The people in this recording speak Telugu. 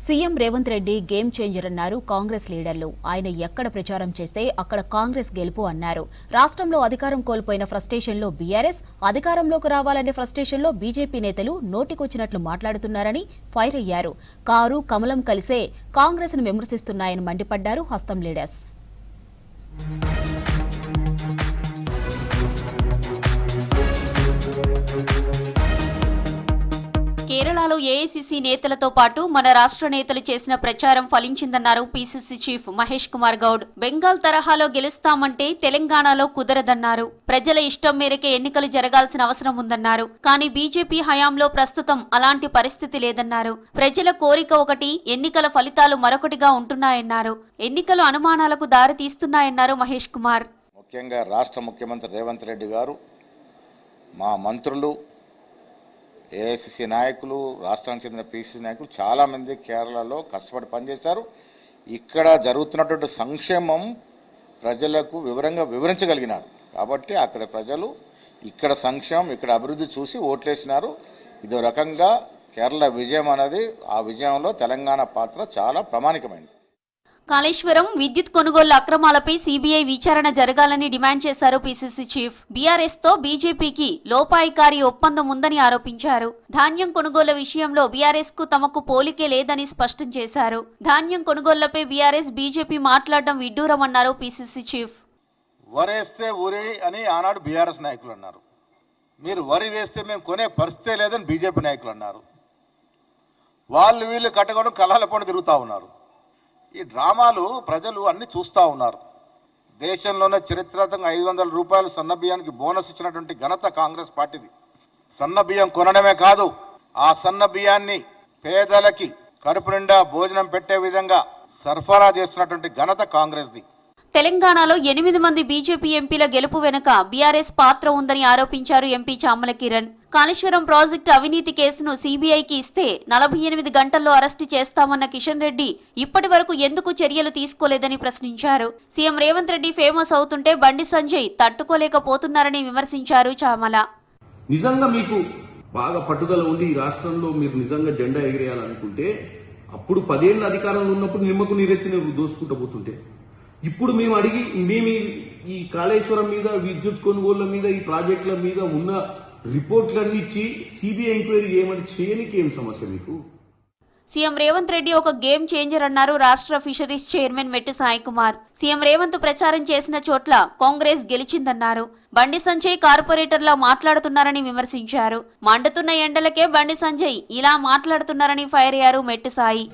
CM Revanth Reddy game changer అన్నారు కాంగ్రెస్ లీడర్లు. ఆయన ఎక్కడ ప్రచారం చేస్తే అక్కడ కాంగ్రెస్ గెలుపు అన్నారు. రాష్ట్రంలో అధికారం కోల్పోయిన ఫ్రస్ట్రేషన్లో బీఆర్ఎస్, అధికారంలోకి రావాలనే ఫ్రస్ట్రేషన్లో బీజేపీ నేతలు నోటికొచ్చినట్లు మాట్లాడుతున్నారని ఫైర్ అయ్యారు. కారు కమలం కలిసే కాంగ్రెస్ ను విమర్శిస్తున్నాయని మండిపడ్డారు హస్తం లీడర్స్. కేరళలో ఏఐసీసీ నేతలతో పాటు మన రాష్ట్ర నేతలు చేసిన ప్రచారం ఫలించిందన్నారు పీసీసీ చీఫ్ మహేష్ కుమార్ గౌడ్. బెంగాల్ తరహాలో గెలుస్తామంటే తెలంగాణలో కుదరదన్నారు. ప్రజల ఇష్టం మేరకే ఎన్నికలు జరగాల్సిన అవసరం ఉందన్నారు. కానీ బీజేపీ హయాంలో ప్రస్తుతం అలాంటి పరిస్థితి లేదన్నారు. ప్రజల కోరిక ఒకటి, ఎన్నికల ఫలితాలు మరొకటిగా ఉంటున్నాయన్నారు. ఎన్నికలు అనుమానాలకు దారి తీస్తున్నాయన్నారు మహేష్ కుమార్. ముఖ్యంగా రాష్ట్ర ముఖ్యమంత్రి రేవంత్ రెడ్డి గారు, మా మంత్రులు, ఏఐసీసీ నాయకులు, రాష్ట్రానికి చెందిన పీసీసీ నాయకులు చాలామంది కేరళలో కష్టపడి పనిచేశారు. ఇక్కడ జరుగుతున్నటువంటి సంక్షేమం ప్రజలకు వివరించగలిగినారు. కాబట్టి అక్కడ ప్రజలు ఇక్కడ సంక్షేమం, ఇక్కడ అభివృద్ధి చూసి ఓట్లేసినారు. ఇదో రకంగా కేరళ విజయం అనేది, ఆ విజయంలో తెలంగాణ పాత్ర చాలా ప్రామాణికమైంది. కాళేశ్వరం విద్యుత్ కొనుగోళ్ల అక్రమాలపై సీబీఐ విచారణ జరగాలని డిమాండ్ చేశారు పీసీసీ చీఫ్. బీఆర్ఎస్ తో బీజేపీకి లోపాయికారి ఒప్పందం ఉందని ఆరోపించారు. ధాన్యం కొనుగోళ్ల విషయంలో బీఆర్ఎస్ కు తమకు పోలికే లేదని స్పష్టం చేశారు. ధాన్యం కొనుగోళ్లపై బీఆర్ఎస్ బీజేపీ మాట్లాడడం విడ్డూరమన్నారు పీసీసీ చీఫ్. వరేస్తే ఊరే అని ఆనాడు బీఆర్ఎస్ నాయకులు అన్నారు. మీరు వరి వేస్తే మేము కొనే పరిస్థితే లేదని బీజేపీ నాయకులు అన్నారు. వాళ్ళు వీళ్ళు కట్టగొడం కలహాల పడి తిరుగుతూ ఉన్నారు. ఈ డ్రామాలు ప్రజలు అన్ని చూస్తూ ఉన్నారు. దేశంలోనే చరిత్రాత్మకంగా 500 రూపాయలు సన్న బియ్యానికి బోనస్ ఇచ్చినటువంటి ఘనత కాంగ్రెస్ పార్టీది. సన్న బియ్యం కొనడమే కాదు, ఆ సన్న బియ్యాన్ని పేదలకి కడుపు నిండా భోజనం పెట్టే విధంగా సరఫరా చేస్తున్నటువంటి ఘనత కాంగ్రెస్ది. తెలంగాణలో 8 మంది బీజేపీ ఎంపీల గెలుపు వెనుక బీఆర్ఎస్ పాత్ర ఉందని ఆరోపించారు ఎంపీ చామల కిరణ్. కాళేశ్వరం ప్రాజెక్టు అవినీతి కేసును సీబీఐకి ఇస్తే 48 గంటల్లో అరెస్టు చేస్తామన్న కిషన్ రెడ్డి ఇప్పటి వరకు ఎందుకు చర్యలు తీసుకోలేదని ప్రశ్నించారు. సీఎం రేవంత్ రెడ్డి ఫేమస్ అవుతుంటే బండి సంజయ్ తట్టుకోలేకపోతున్నారని విమర్శించారు చామల. నిజంగా మీకు బాగా పట్టుదల ఉండి ఈ రాష్ట్రంలో మీరు నిజంగా జెండా ఎగిరేయాలనుకుంటే అప్పుడు 10 ఏళ్ళ అధికారంలో ఉన్నప్పుడు నిమ్మకు నీరెత్తి దోసుకుంటూ పోతుంటే, ఇప్పుడు మేము ఈ కాళేశ్వరం మీద, విద్యుత్ కొనుగోళ్ల మీద, ఈ ప్రాజెక్టుల మీద ఉన్న రిపోర్ట్లన్నీ ఇచ్చి సిబిఐ ఎంక్వైరీ ఏమని చేయనికి ఏం సమస్య మీకు? సీఎం రేవంత్ రెడ్డి ఒక గేమ్ చేంజర్ అన్నారు రాష్ట్ర ఫిషరీస్ చైర్మన్ మెట్టు సాయి కుమార్. సీఎం రేవంత్ ప్రచారం చేసిన చోట్ల కాంగ్రెస్ గెలిచిందన్నారు. బండి సంజయ్ కార్పొరేటర్లా మాట్లాడుతున్నారని విమర్శించారు. మండుతున్న ఎండలకే బండి సంజయ్ ఇలా మాట్లాడుతున్నారని ఫైర్ అయ్యారు మెట్టు సాయి.